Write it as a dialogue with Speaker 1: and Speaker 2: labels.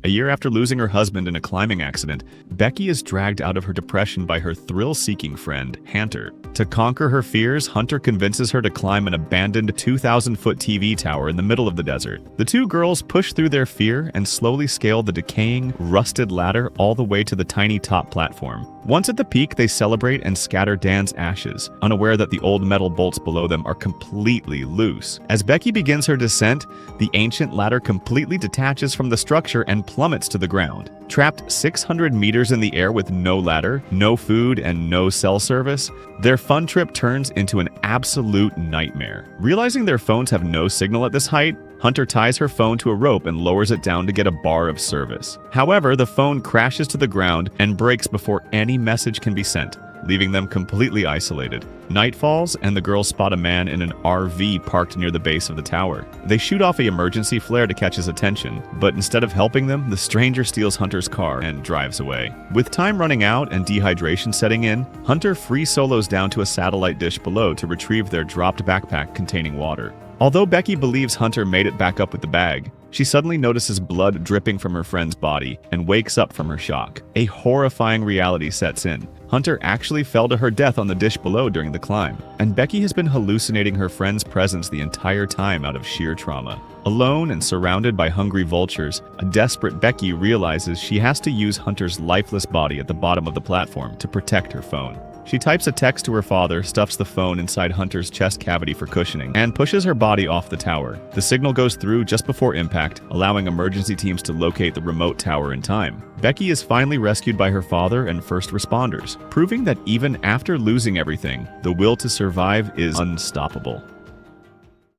Speaker 1: A year after losing her husband in a climbing accident, Becky is dragged out of her depression by her thrill-seeking friend, Hunter. To conquer her fears, Hunter convinces her to climb an abandoned 2,000-foot TV tower in the middle of the desert. The two girls push through their fear and slowly scale the decaying, rusted ladder all the way to the tiny top platform. Once at the peak, they celebrate and scatter Dan's ashes, unaware that the old metal bolts below them are completely loose. As Becky begins her descent, the ancient ladder completely detaches from the structure and plummets to the ground. Trapped 600 meters in the air with no ladder, no food, and no cell service, their fun trip turns into an absolute nightmare. Realizing their phones have no signal at this height, Hunter ties her phone to a rope and lowers it down to get a bar of service. However, the phone crashes to the ground and breaks before any message can be sent, leaving them completely isolated. Night falls, and the girls spot a man in an RV parked near the base of the tower. They shoot off an emergency flare to catch his attention, but instead of helping them, the stranger steals Hunter's car and drives away. With time running out and dehydration setting in, Hunter free solos down to a satellite dish below to retrieve their dropped backpack containing water. Although Becky believes Hunter made it back up with the bag, she suddenly notices blood dripping from her friend's body and wakes up from her shock. A horrifying reality sets in. Hunter actually fell to her death on the dish below during the climb, and Becky has been hallucinating her friend's presence the entire time out of sheer trauma. Alone and surrounded by hungry vultures, a desperate Becky realizes she has to use Hunter's lifeless body at the bottom of the platform to protect her phone. She types a text to her father, stuffs the phone inside Hunter's chest cavity for cushioning, and pushes her body off the tower. The signal goes through just before impact, allowing emergency teams to locate the remote tower in time. Becky is finally rescued by her father and first responders, proving that even after losing everything, the will to survive is unstoppable.